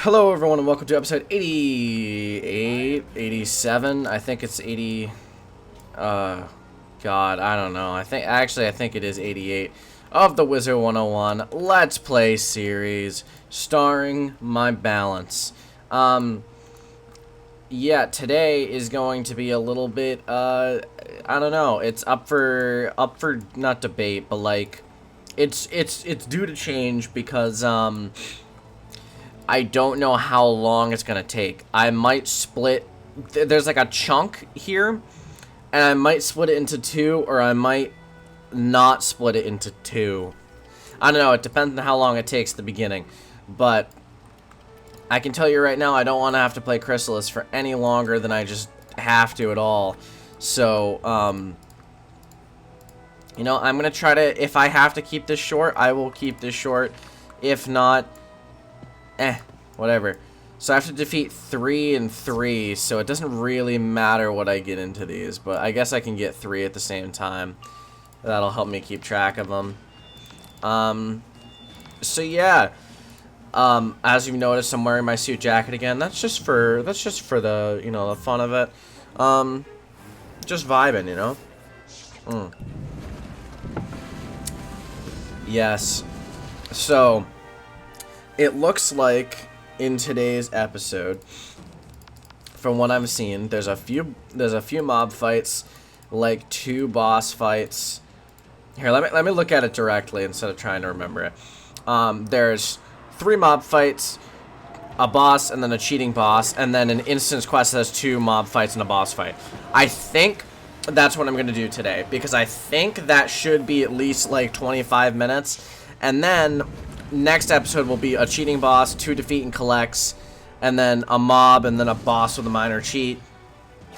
Hello everyone and welcome to episode 88, 87, I think it's 80, God, I don't know, I think it is 88, of the Wizard101 Let's Play series, starring my balance. Yeah, today is going to be a little bit, I don't know, it's up for, not debate, but like, it's due to change because, I don't know how long it's gonna take. I might split, there's like a chunk here, and I might split it into two, or I might not split it into two. I don't know, it depends on how long it takes at the beginning, but I can tell you right now, I don't want to have to play Chrysalis for any longer than I just have to at all. So, you know, I'm gonna try to, if I have to keep this short, I will keep this short. If not, whatever. So I have to defeat 3 and 3, so it doesn't really matter what I get into these, but I guess I can get 3 at the same time. That'll help me keep track of them. So yeah. As you've noticed, I'm wearing my suit jacket again. That's just for the, you know, the fun of it. Just vibing, you know? Yes. So, it looks like in today's episode, from what I've seen, there's a few mob fights, like 2 boss fights. Here, let me look at it directly instead of trying to remember it. There's 3 mob fights, a boss, and then a cheating boss, and then an instance quest that has 2 mob fights and a boss fight. I think that's what I'm gonna do today, because I think that should be at least like 25 minutes, and then next episode will be a cheating boss, 2 defeat and collects, and then a mob, and then a boss with a minor cheat,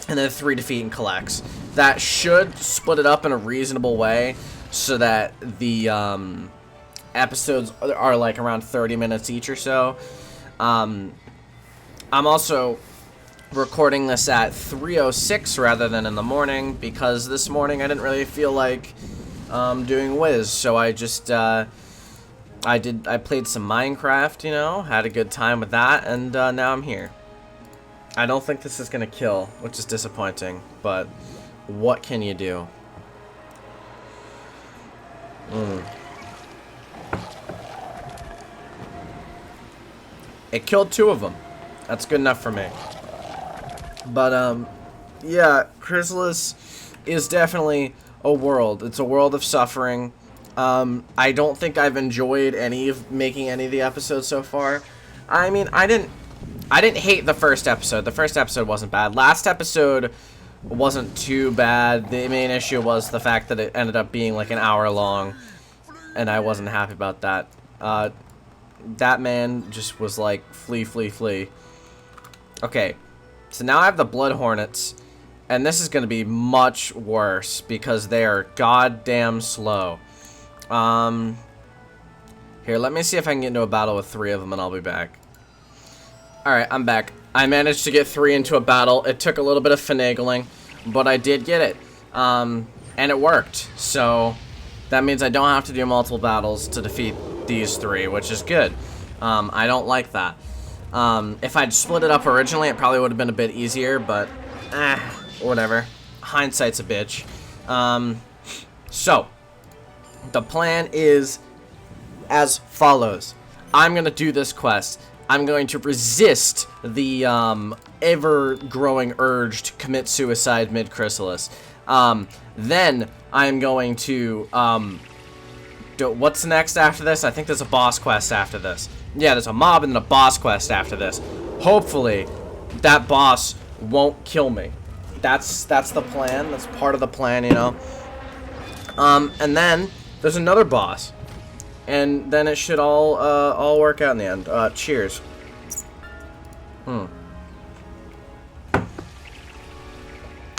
and then 3 defeat and collects. That should split it up in a reasonable way so that the episodes are like around 30 minutes each or so. I'm also recording this at 3:06 rather than in the morning because this morning I didn't really feel like doing Wiz, so I just I played some Minecraft, you know, had a good time with that, and now I'm here. I don't think this is gonna kill, which is disappointing, but what can you do? It killed 2 of them. That's good enough for me. But, yeah, Chrysalis is definitely a world. It's a world of suffering. I don't think I've enjoyed making any of the episodes so far. I mean, I didn't hate the first episode. The first episode wasn't bad. Last episode wasn't too bad. The main issue was the fact that it ended up being like an hour long, and I wasn't happy about that. That man just was like, flee, flee, flee. Okay, so now I have the Blood Hornets, and this is going to be much worse because they are goddamn slow. Here, let me see if I can get into a battle with 3 of them, and I'll be back. Alright, I'm back. I managed to get 3 into a battle. It took a little bit of finagling, but I did get it. And it worked. So, that means I don't have to do multiple battles to defeat these 3, which is good. I don't like that. If I'd split it up originally, it probably would have been a bit easier, but, whatever. Hindsight's a bitch. So, the plan is as follows. I'm going to do this quest. I'm going to resist the ever-growing urge to commit suicide mid-Chrysalis. Then I'm going to... what's next after this? I think there's a boss quest after this. Yeah, there's a mob and then a boss quest after this. Hopefully, that boss won't kill me. That's the plan. That's part of the plan, you know. And then there's another boss, and then it should all work out in the end. Cheers. I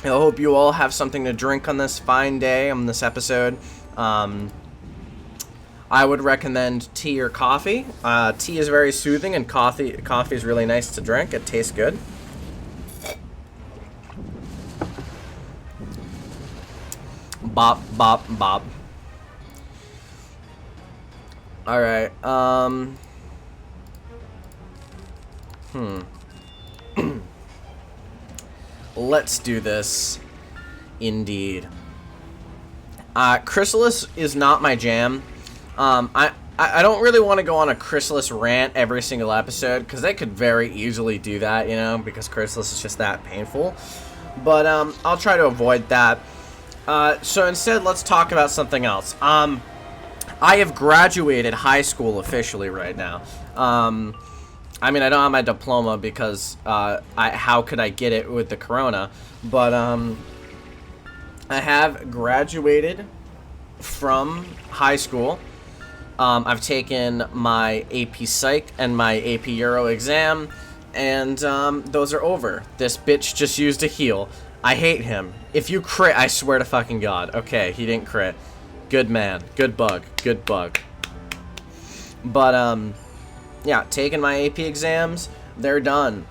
hope you all have something to drink on this fine day, on this episode. I would recommend tea or coffee. Tea is very soothing, and coffee is really nice to drink. It tastes good. Bop, bop, bop. Alright, Let's do this. Indeed. Chrysalis is not my jam. I don't really want to go on a Chrysalis rant every single episode, because they could very easily do that, you know, because Chrysalis is just that painful. But I'll try to avoid that. So instead, let's talk about something else. I have graduated high school officially right now. I mean, I don't have my diploma because how could I get it with the corona? But I have graduated from high school. I've taken my AP Psych and my AP Euro exam, and those are over. This bitch just used a heal. I hate him. If you crit, I swear to fucking God. Okay, he didn't crit. Good man. Good bug. Good bug. But, yeah, taking my AP exams, they're done.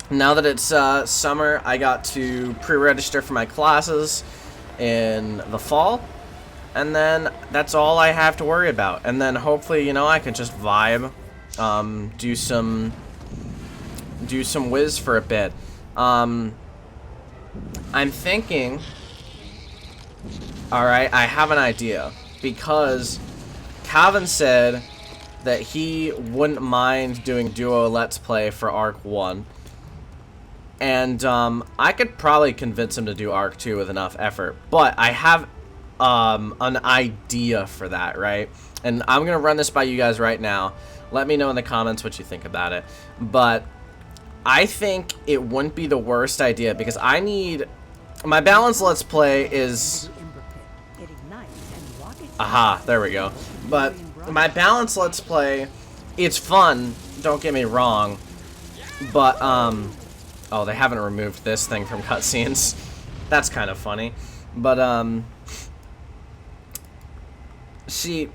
Now that it's summer, I got to pre-register for my classes in the fall. And then that's all I have to worry about. And then hopefully, you know, I can just vibe, do some Wiz for a bit. I'm thinking, alright, I have an idea. Because Calvin said that he wouldn't mind doing duo Let's Play for Arc 1. And I could probably convince him to do Arc 2 with enough effort. But I have an idea for that, right? And I'm gonna run this by you guys right now. Let me know in the comments what you think about it. But I think it wouldn't be the worst idea, because I need... My balanced Let's Play is... Aha, there we go. But my balanced Let's Play, it's fun, don't get me wrong. But, oh, they haven't removed this thing from cutscenes. That's kind of funny. But, see...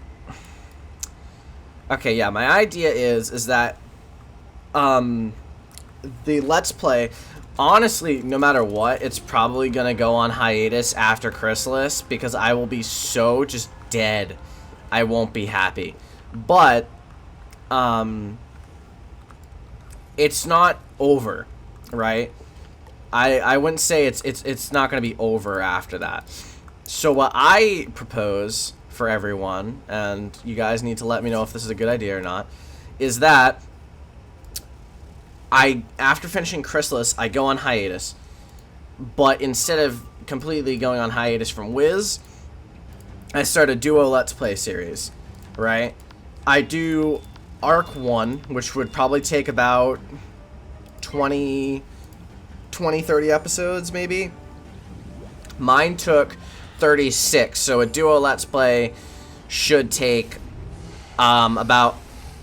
Okay, yeah, my idea is that, the Let's Play, honestly, no matter what, it's probably gonna go on hiatus after Chrysalis, because I will be so just dead. I won't be happy. But, it's not over, right? I wouldn't say it's not gonna be over after that. So what I propose for everyone, and you guys need to let me know if this is a good idea or not, is that after finishing Chrysalis, I go on hiatus, but instead of completely going on hiatus from Wiz, I start a duo Let's Play series, right? I do Arc 1, which would probably take about 20, 30 episodes, maybe. Mine took 36, so a duo Let's Play should take about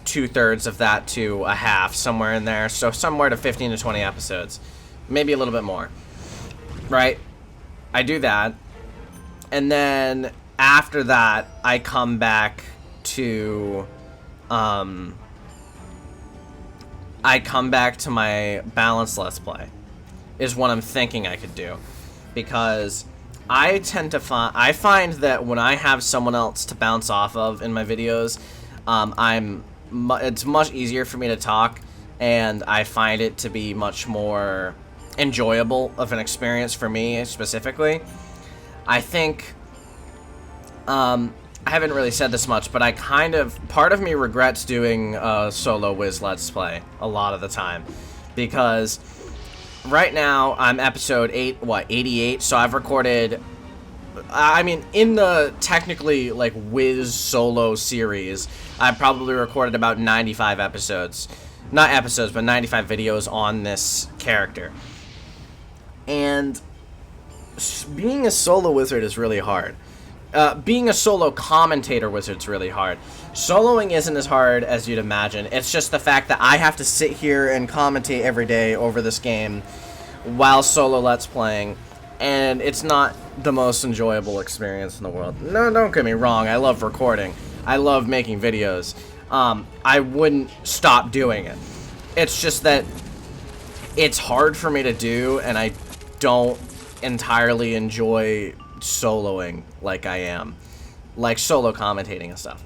2/3 of that to a half, somewhere in there. So somewhere to 15 to 20 episodes. Maybe a little bit more. Right? I do that. And then after that, I come back to my balanced Let's Play. Is what I'm thinking I could do. Because I find that when I have someone else to bounce off of in my videos, it's much easier for me to talk, and I find it to be much more enjoyable of an experience for me specifically. I think, I haven't really said this much, but part of me regrets doing a solo Wiz Let's Play a lot of the time, because right now I'm episode 88, so I've recorded, I mean, in the technically, like, Wiz solo series, I've probably recorded about 95 episodes. Not episodes, but 95 videos on this character. And being a solo wizard is really hard. Being a solo commentator wizard's really hard. Soloing isn't as hard as you'd imagine. It's just the fact that I have to sit here and commentate every day over this game while solo Let's Playing, and it's not the most enjoyable experience in the world. No, don't get me wrong, I love recording. I love making videos. I wouldn't stop doing it. It's just that it's hard for me to do, and I don't entirely enjoy soloing like I am. Like solo commentating and stuff.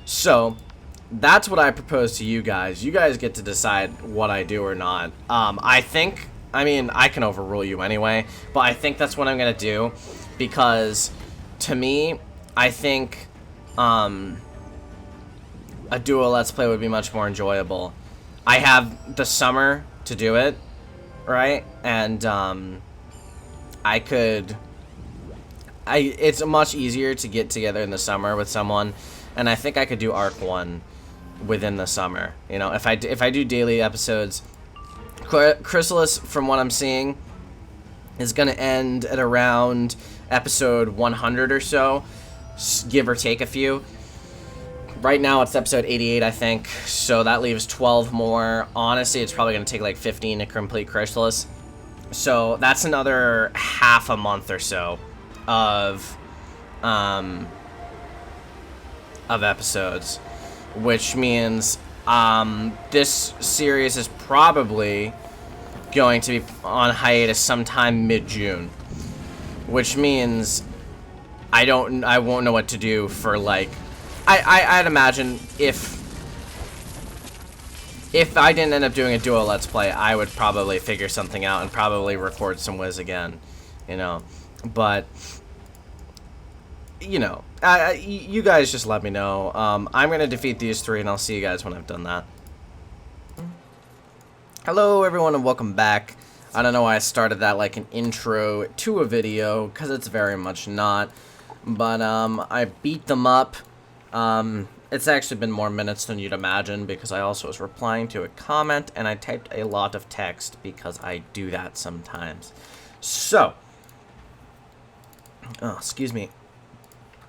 So, that's what I propose to you guys. You guys get to decide what I do or not. I mean, I can overrule you anyway, but I think that's what I'm gonna do, because to me, I think a duo Let's Play would be much more enjoyable. I have the summer to do it, right? And it's much easier to get together in the summer with someone, and I think I could do Arc 1 within the summer. You know, if I do daily episodes, Chrysalis, from what I'm seeing, is going to end at around episode 100 or so, give or take a few. Right now it's episode 88, I think, so that leaves 12 more. Honestly, it's probably going to take like 15 to complete Chrysalis. So that's another half a month or so of episodes, which means this series is probably going to be on hiatus sometime mid-June, which means I won't know what to do for, like, I'd imagine if I didn't end up doing a duo Let's Play, I would probably figure something out and probably record some Wiz again, you know. But, you know, you guys just let me know. I'm going to defeat these three, and I'll see you guys when I've done that. Hello, everyone, and welcome back. I don't know why I started that like an intro to a video, because it's very much not. But, I beat them up. It's actually been more minutes than you'd imagine, because I also was replying to a comment, and I typed a lot of text, because I do that sometimes. So, oh, excuse me.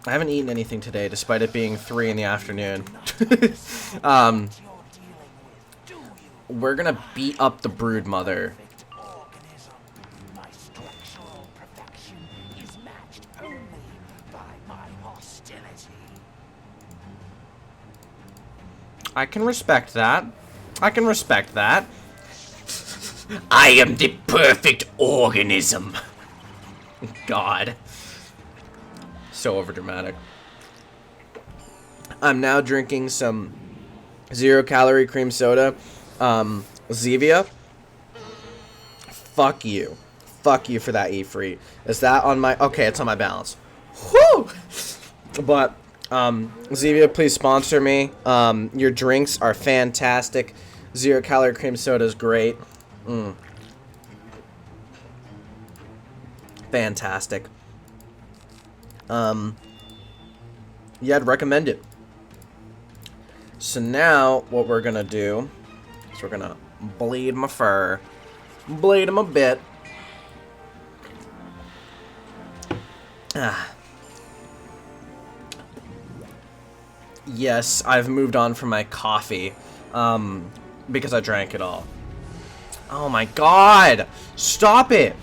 I haven't eaten anything today, despite it being 3 in the afternoon. We're gonna beat up the Broodmother. I can respect that. I can respect that. I am the perfect organism. God. So overdramatic. I'm now drinking some 0-calorie cream soda. Zevia. Fuck you. Fuck you for that E-free. Is that on my... Okay, it's on my balance. Whew! But... Zevia, please sponsor me. Your drinks are fantastic. 0-calorie cream soda is great. Fantastic. Yeah, I'd recommend it. So now, what we're gonna do is we're gonna bleed my fur. Bleed him a bit. Yes, I've moved on from my coffee, because I drank it all. Oh my god! Stop it!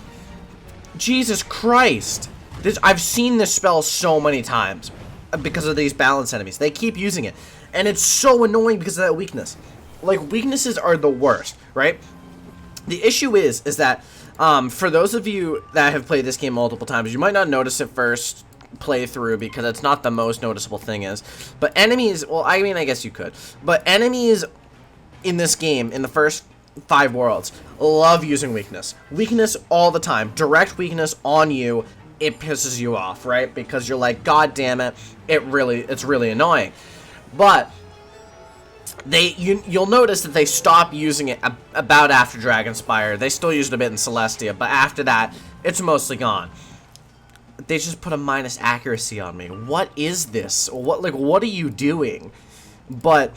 Jesus Christ! I've seen this spell so many times because of these balance enemies. They keep using it, and it's so annoying because of that weakness. Like, weaknesses are the worst, right? The issue is that, for those of you that have played this game multiple times, you might not notice it first playthrough because it's not the most noticeable thing is, but enemies, well, I mean, I guess you could, but enemies in this game, in the first 5 worlds, love using weakness. Weakness all the time. Direct weakness on you, it pisses you off, right? Because you're like, god damn it, it's really annoying. But you'll notice that they stop using it about after Dragonspire. They still use it a bit in Celestia, but after that, it's mostly gone. They just put a minus accuracy on me. What is this? What are you doing? But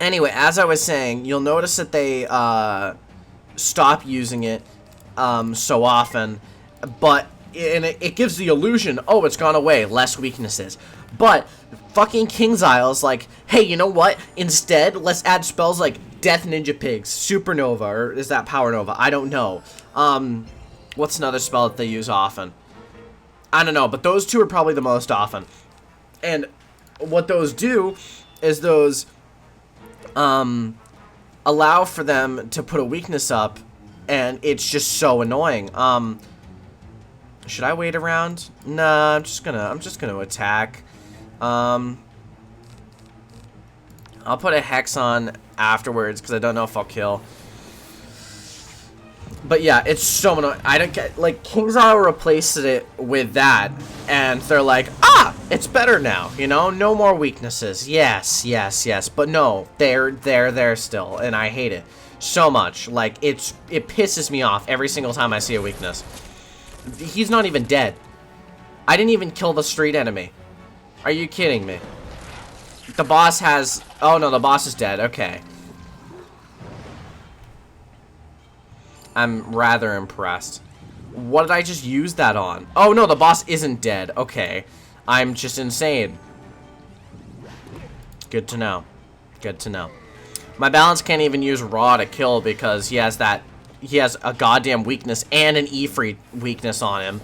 anyway, as I was saying, you'll notice that they stop using it so often, but it gives the illusion, oh, it's gone away, less weaknesses. But fucking King's Isle's like, hey, you know what? Instead, let's add spells like Death Ninja Pigs, Supernova, or is that Power Nova? I don't know. What's another spell that they use often? I don't know, but those two are probably the most often. And what those do is those allow for them to put a weakness up, and it's just so annoying. Should I wait around? Nah, I'm just gonna attack. I'll put a Hex on afterwards because I don't know if I'll kill. But yeah, it's so annoying. I don't get, like, King's Isle replaced it with that, and they're like, ah, it's better now, you know? No more weaknesses. Yes, yes, yes. But no, they're there still, and I hate it so much. Like, it pisses me off every single time I see a weakness. He's not even dead. I didn't even kill the street enemy. Are you kidding me? The boss has... Oh, no, the boss is dead. Okay. I'm rather impressed. What did I just use that on? Oh, no, the boss isn't dead. Okay. I'm just insane. Good to know. Good to know. My balance can't even use raw to kill because he has that... He has a goddamn weakness and an Ifrit weakness on him.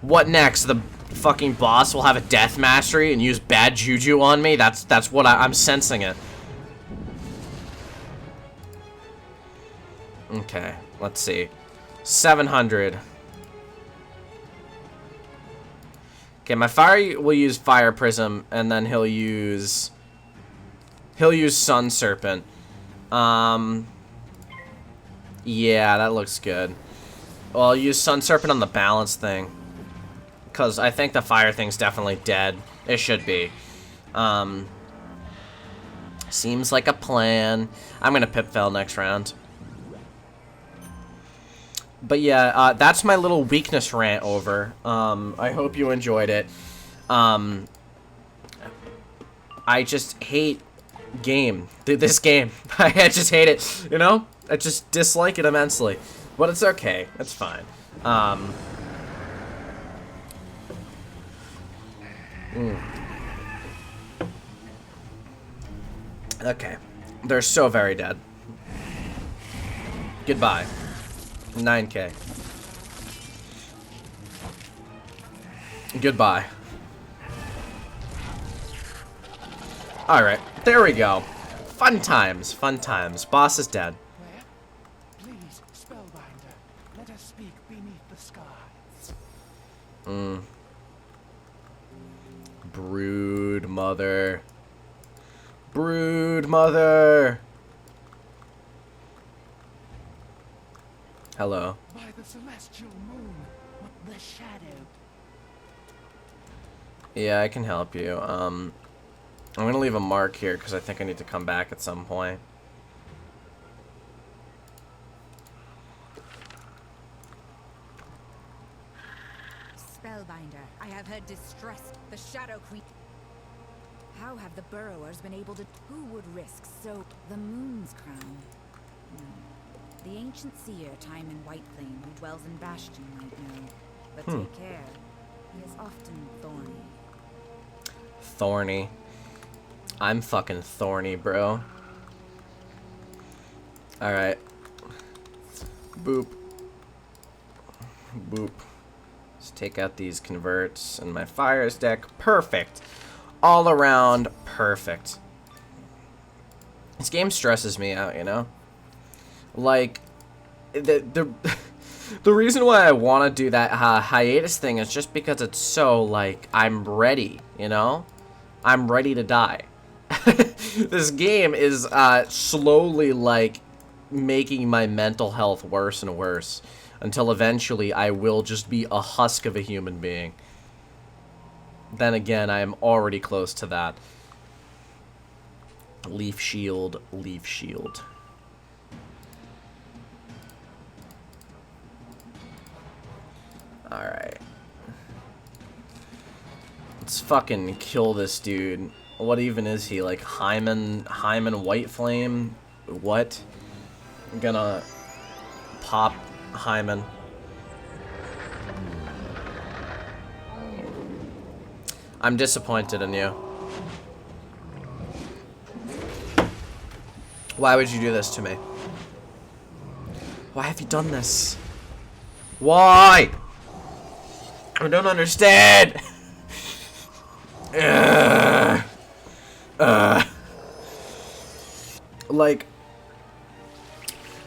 What next? The fucking boss will have a death mastery and use bad juju on me? That's what I'm sensing it. Okay, let's see. 700. Okay, my fire will use Fire Prism, and then he'll use Sun Serpent. Yeah, that looks good. Well, I'll use Sun Serpent on the balance thing. Because I think the fire thing's definitely dead. It should be. Seems like a plan. I'm going to Pip Fell next round. But yeah, that's my little weakness rant over. I hope you enjoyed it. I just hate this game. I just hate it, you know? I just dislike it immensely. But it's okay. It's fine. Okay. They're so very dead. Goodbye. 9K. Goodbye. Alright. There we go. Fun times. Fun times. Boss is dead. Please, Spellbinder, let us speak beneath the sky. Brood mother. Brood mother. Hello. By the celestial moon, the shadow. Yeah, I can help you. I'm gonna leave a mark here because I think I need to come back at some point. Spellbinder, I have heard distress. The Shadow Queen. How have the burrowers been able to... Who would risk so... The moon's crown? No. The ancient seer, Hymen Whiteflame, who dwells in Bastion, might know. But take care. He is often thorny. Thorny. I'm fucking thorny, bro. Alright. Boop. Boop. Let's take out these converts and my fires deck. Perfect. All around perfect. This game stresses me out, you know? Like, the reason why I want to do that hiatus thing is just because it's so, like, I'm ready, you know? I'm ready to die. This game is slowly, like, making my mental health worse and worse until eventually I will just be a husk of a human being. Then again, I am already close to that. Leaf shield, leaf shield. Alright. Let's fucking kill this dude. What even is he? Like Hymen Whiteflame? What? I'm gonna pop Hymen. I'm disappointed in you. Why would you do this to me? Why have you done this? Why? I don't understand. Like,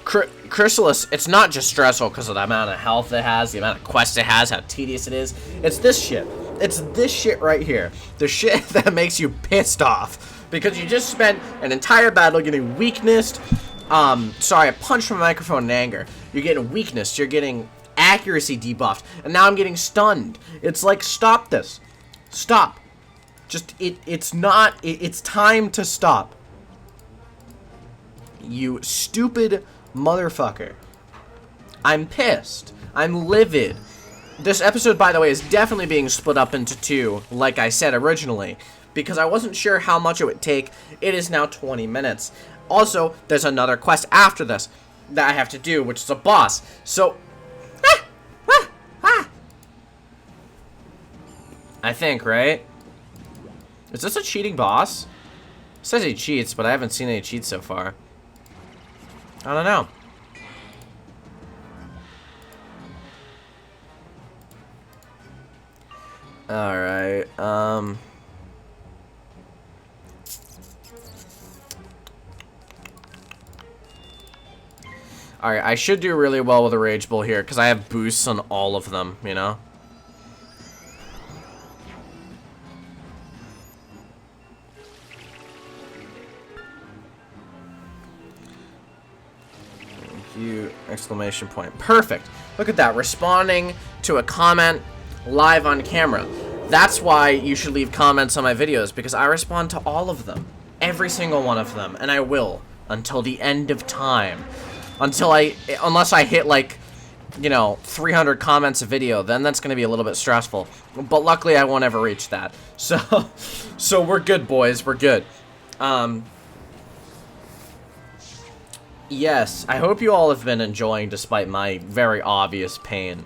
Chrysalis, it's not just stressful because of the amount of health it has, the amount of quests it has, how tedious it is. It's this shit. It's this shit right here. The shit that makes you pissed off. Because you just spent an entire battle getting weaknessed. Sorry, I punched my microphone in anger. You're getting weakness. You're getting accuracy debuffed. And now I'm getting stunned. It's like, stop this. Stop. Just, it's time to stop. You stupid motherfucker. I'm pissed. I'm livid. This episode, by the way, is definitely being split up into 2, like I said originally, because I wasn't sure how much it would take. It is now 20 minutes. Also, there's another quest after this that I have to do, which is a boss. So, I think, right? Is this a cheating boss? It says he cheats, but I haven't seen any cheats so far. I don't know. Alright, Alright, I should do really well with a Rage Bull here, because I have boosts on all of them, you know? Thank you! Exclamation point. Perfect! Look at that, responding to a comment live on camera. That's why you should leave comments on my videos, because I respond to all of them. Every single one of them. And I will. Until the end of time. Unless I hit, like, you know, 300 comments a video, then that's going to be a little bit stressful. But luckily, I won't ever reach that. So we're good, boys. We're good. Yes, I hope you all have been enjoying despite my very obvious pain.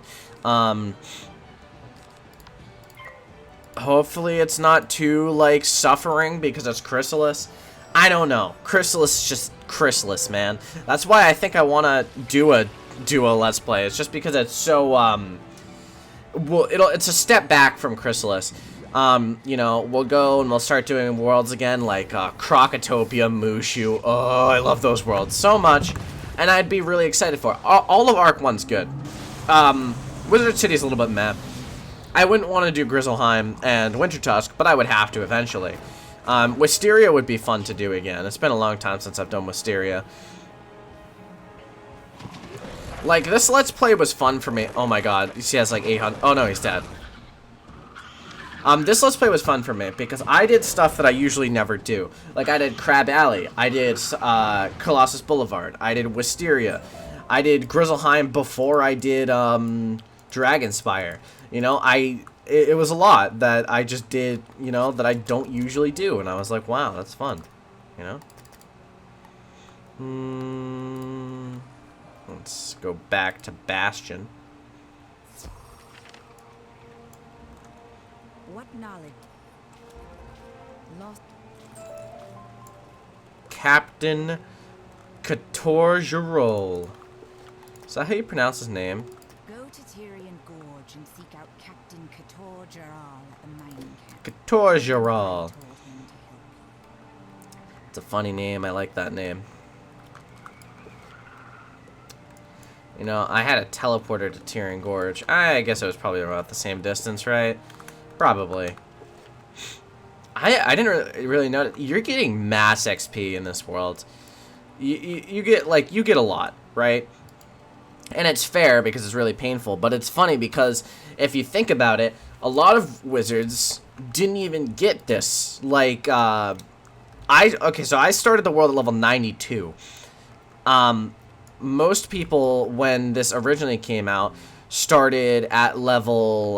Hopefully it's not too, like, suffering because it's Chrysalis. I don't know. Chrysalis is just Chrysalis, man. That's why I think I want to do a Let's Play. It's just because it's so, well, it's a step back from Chrysalis. You know, we'll go and we'll start doing worlds again, like, Crocotopia, Mushu. Oh, I love those worlds so much. And I'd be really excited for it. All of Arc 1's good. Wizard City's a little bit meh. I wouldn't want to do Grizzleheim and Wintertusk, but I would have to eventually. Wisteria would be fun to do again. It's been a long time since I've done Wisteria. Like, this Let's Play was fun for me. Oh my god, he has like 800. Oh no, he's dead. This Let's Play was fun for me because I did stuff that I usually never do. Like, I did Crab Alley. I did Colossus Boulevard. I did Wisteria. I did Grizzleheim before I did Dragonspire. You know, it was a lot that I just did, you know, that I don't usually do. And I was like, wow, that's fun. You know? Let's go back to Bastion. What knowledge? Lost. Captain Catorgerol. Is that how you pronounce his name? Go to Tyrian Gorge and seek out Captain Catorgeral at the mining camp. Catorgerol. It's a funny name. I like that name. You know, I had a teleporter to Tyrian Gorge. I guess it was probably about the same distance, right? Probably. I didn't really know. You're getting mass XP in this world. You get, like, you get a lot, right? And it's fair because it's really painful, but it's funny because if you think about it, a lot of wizards didn't even get this. Like, okay, so I started the world at level 92. Most people, when this originally came out, started at level,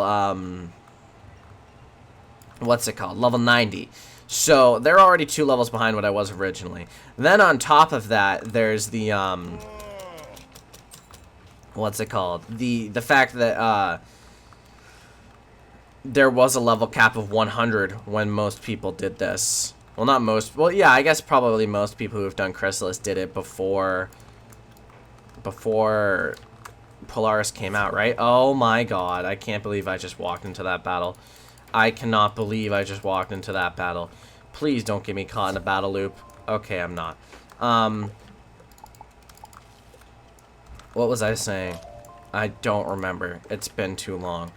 what's it called? Level 90. So they're already 2 levels behind what I was originally. Then on top of that, there's the, what's it called? The fact that, there was a level cap of 100 when most people did this. Well, not most. Well, yeah, I guess probably most people who have done Chrysalis did it before Polaris came out, right? Oh my god, I can't believe I just walked into that battle. I cannot believe I just walked into that battle. Please don't get me caught in a battle loop. Okay, I'm not. What was I saying? I don't remember. It's been too long.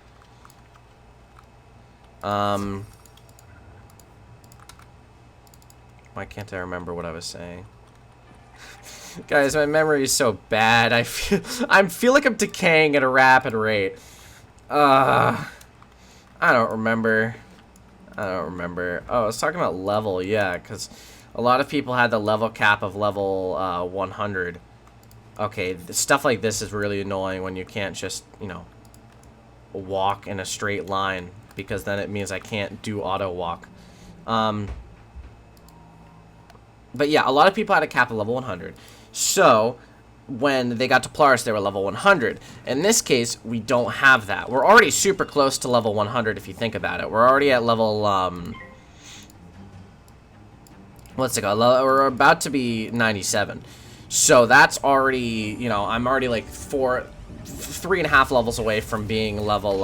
Why can't I remember what I was saying? Guys, my memory is so bad. I feel like I'm decaying at a rapid rate. I don't remember. Oh, I was talking about level, yeah, because a lot of people had the level cap of level 100. Okay, stuff like this is really annoying when you can't just, you know, walk in a straight line, because then it means I can't do auto walk. But yeah, a lot of people had a cap of level 100. So, when they got to Polaris, they were level 100. In this case, we don't have that. We're already super close to level 100 if you think about it. We're already at level, what's it called? We're about to be 97. So that's already, you know, I'm already like 3.5 levels away from being level,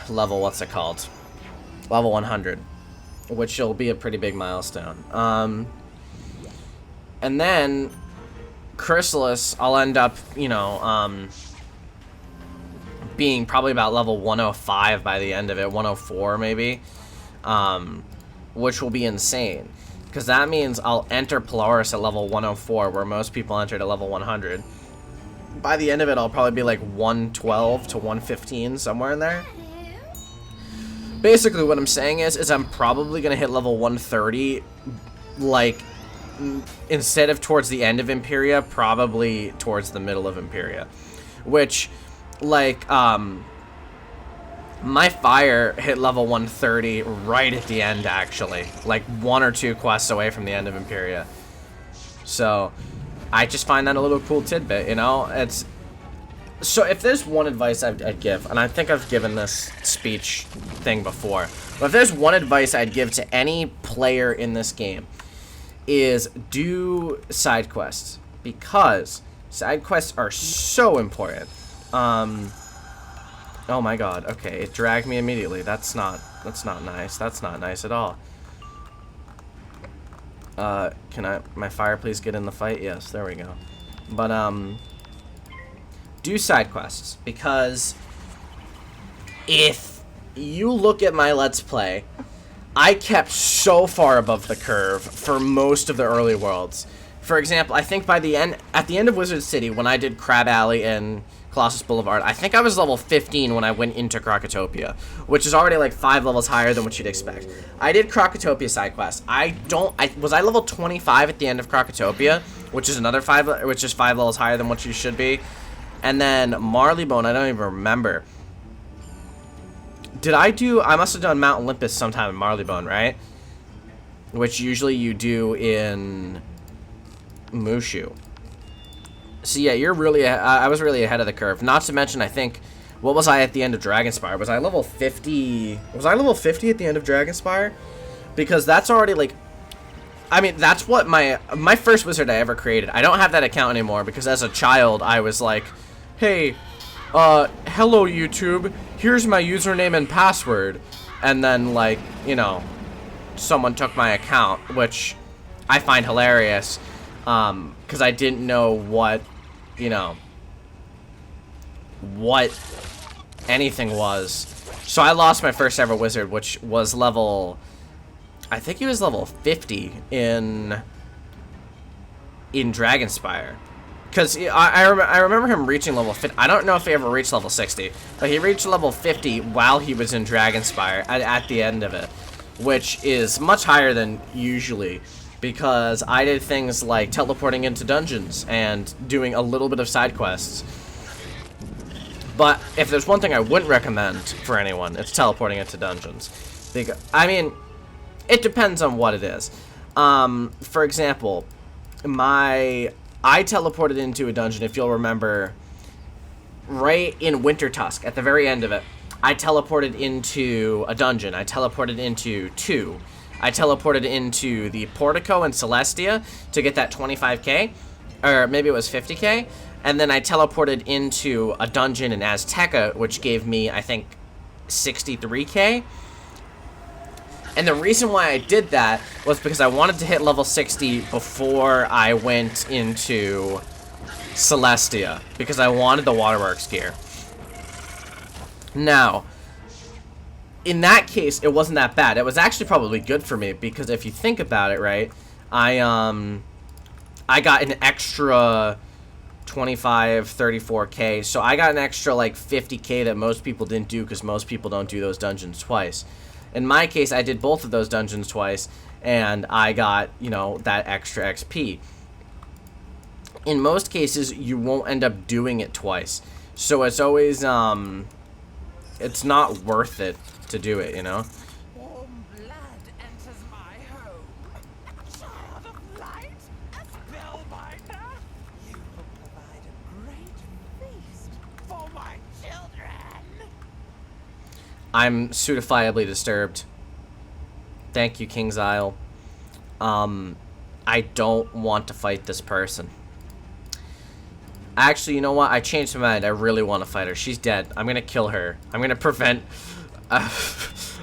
what's it called? Level 100. Which will be a pretty big milestone. And then, Chrysalis, I'll end up, you know, being probably about level 105 by the end of it, 104 maybe, which will be insane, because that means I'll enter Polaris at level 104, where most people entered at level 100. By the end of it, I'll probably be like 112 to 115, somewhere in there. Basically, what I'm saying is I'm probably going to hit level 130, like, instead of towards the end of Imperia, probably towards the middle of Imperia. Which, like, my fire hit level 130 right at the end, actually. Like, 1 or 2 quests away from the end of Imperia. So, I just find that a little cool tidbit, you know? It's... So, if there's one advice I'd give, and I think I've given this speech thing before, but if there's one advice I'd give to any player in this game, is do side quests, because side quests are so important. Oh my god, okay, it dragged me immediately. That's not nice. That's not nice at all. Can my fire please get in the fight? Yes, there we go. But, do side quests, because if you look at my Let's Play, I kept so far above the curve for most of the early worlds. For example, I think at the end of Wizard City, when I did Crab Alley and Colossus Boulevard, I think I was level 15 when I went into Krokotopia, which is already like 5 levels higher than what you'd expect. I did Krokotopia side quest. Was I level 25 at the end of Krokotopia, which is 5 levels higher than what you should be. And then Marleybone, I don't even remember. I must have done Mount Olympus sometime in Marleybone, right? Which usually you do in Mushu. So yeah, I was really ahead of the curve. Not to mention, I think, what was I at the end of Dragonspire? Was I level 50? Was I level 50 at the end of Dragonspire? Because that's already like, I mean, that's what my first wizard I ever created. I don't have that account anymore because as a child, I was like, hey, hello YouTube, here's my username and password. And then, like, you know, someone took my account, which I find hilarious, because I didn't know what, you know, what anything was. So I lost my first ever wizard, which was level, I think he was level 50 in Dragonspire. Because I remember him reaching level 50. I don't know if he ever reached level 60, but he reached level 50 while he was in Dragonspire at the end of it, which is much higher than usually, because I did things like teleporting into dungeons and doing a little bit of side quests. But if there's one thing I wouldn't recommend for anyone, it's teleporting into dungeons. I mean, it depends on what it is. For example, I teleported into a dungeon, if you'll remember, right in Winter Tusk, at the very end of it. I teleported into a dungeon. I teleported into 2. I teleported into the Portico in Celestia to get that 25k, or maybe it was 50k, and then I teleported into a dungeon in Azteca, which gave me, I think, 63k. And the reason why I did that was because I wanted to hit level 60 before I went into Celestia, because I wanted the Waterworks gear. Now, in that case, it wasn't that bad. It was actually probably good for me, because if you think about it, right, I got an extra 25, 34k, so I got an extra like 50k that most people didn't do, because most people don't do those dungeons twice. In my case, I did both of those dungeons twice, and I got, you know, that extra XP. In most cases, you won't end up doing it twice, so it's always, it's not worth it to do it, you know? Warm blood enters my home. A child of light, a spellbinder. You will provide a great feast for my children. I'm certifiably disturbed. Thank you, King's Isle. I don't want to fight this person. Actually, you know what? I changed my mind. I really want to fight her. She's dead. I'm gonna kill her. I'm gonna prevent... I'm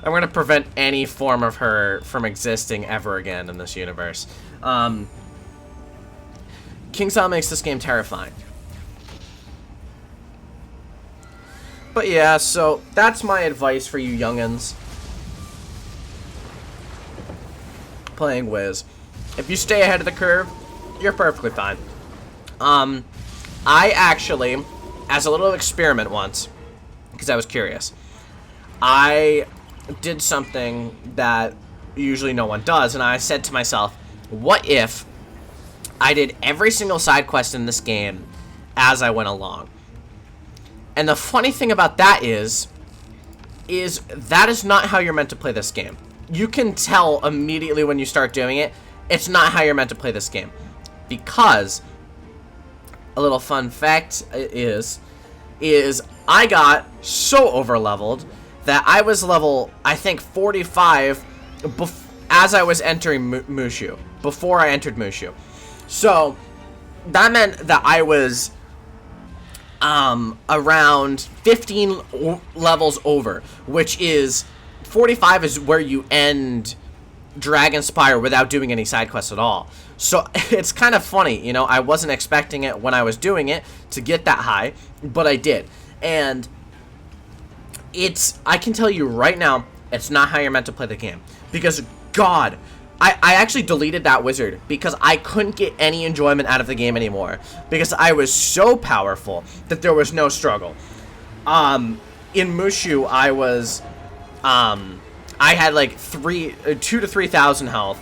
gonna prevent any form of her from existing ever again in this universe. King's Isle makes this game terrifying. But yeah, so that's my advice for you youngins playing Wiz. If you stay ahead of the curve, you're perfectly fine. I actually, as a little experiment once, because I was curious, I did something that usually no one does, and I said to myself, what if I did every single side quest in this game as I went along? And the funny thing about that is that is not how you're meant to play this game. You can tell immediately when you start doing it, it's not how you're meant to play this game. Because a little fun fact is I got so overleveled that I was level, I think, 45 as I was entering Mushu, before I entered Mushu. So that meant that I was around 15 levels over, which is 45 is where you end Dragonspire without doing any side quests at all. So it's kind of funny, you know, I wasn't expecting it when I was doing it to get that high, but I did. And I can tell you right now, it's not how you're meant to play the game. Because, God, I actually deleted that wizard because I couldn't get any enjoyment out of the game anymore. Because I was so powerful that there was no struggle. In Mushu, I was, I had like 2,000 to 3,000 health.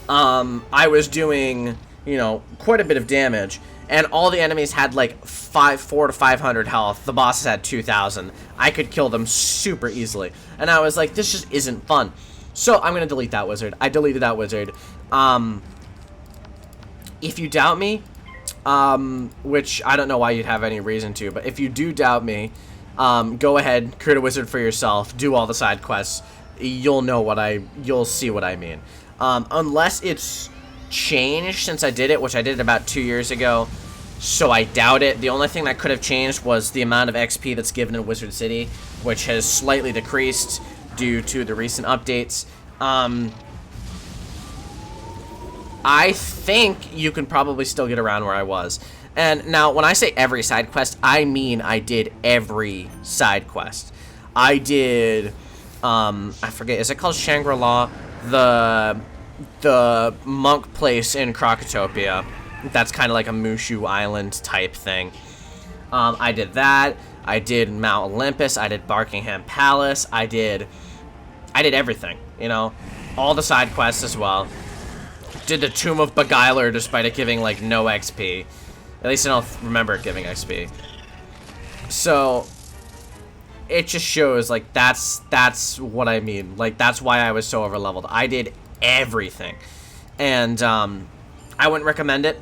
I was doing, you know, quite a bit of damage, and all the enemies had like 400 to 500 health. The bosses had 2,000. I could kill them super easily, and I was like, this just isn't fun. So I'm gonna delete that wizard. I deleted that wizard. If you doubt me, which I don't know why you'd have any reason to, but if you do doubt me, go ahead, create a wizard for yourself, do all the side quests. You'll see what I mean. Unless it's changed since I did it, which I did about 2 years ago, so I doubt it. The only thing that could have changed was the amount of XP that's given in Wizard City, which has slightly decreased due to the recent updates. I think you can probably still get around where I was. And now, when I say every side quest, I mean I did every side quest. I did, I forget, is it called Shangri-La? The monk place in Crocotopia. That's kind of like a Mushu Island type thing. I did that. I did Mount Olympus. I did Barkingham Palace. I did everything, you know, all the side quests as well. Did the Tomb of Beguiler despite it giving like no XP. At least I don't remember it giving XP. So it just shows like that's what I mean. Like that's why I was so overleveled. I did everything, and I wouldn't recommend it,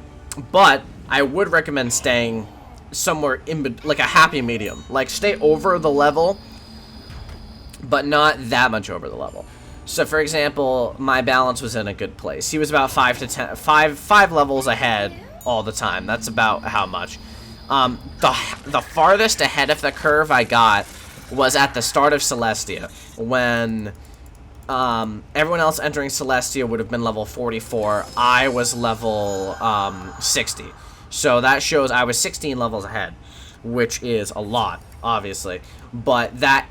but I would recommend staying somewhere in like a happy medium. Like stay over the level, but not that much over the level. So for example, my balance was in a good place. He was about 5 levels ahead all the time. That's about how much. The farthest ahead of the curve I got was at the start of Celestia, when everyone else entering Celestia would have been level 44. I was level 60. So that shows I was 16 levels ahead, which is a lot, obviously. But that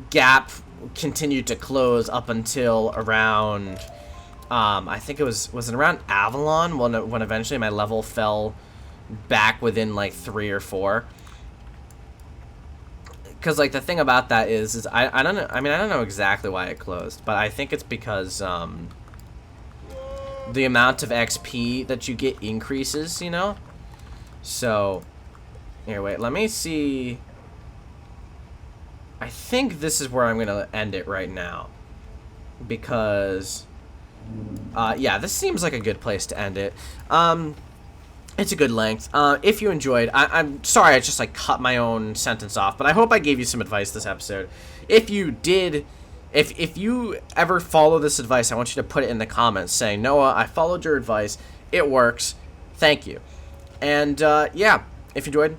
gap continued to close up until around, I think it was it around Avalon when eventually my level fell back within like 3 or 4. Because like the thing about that is I don't know. I mean, I don't know exactly why it closed, but I think it's because the amount of XP that you get increases, you know. So here, wait, let me see. I think this is where I'm gonna end it right now, because yeah, this seems like a good place to end it. It's a good length. If you enjoyed, I'm sorry I just like cut my own sentence off, but I hope I gave you some advice this episode. If you did, if you ever follow this advice, I want you to put it in the comments saying, Noah, I followed your advice. It works. Thank you. And yeah, if you enjoyed,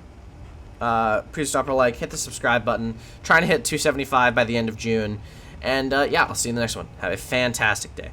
please drop a like, hit the subscribe button. Trying to hit 275 by the end of June. And yeah, I'll see you in the next one. Have a fantastic day.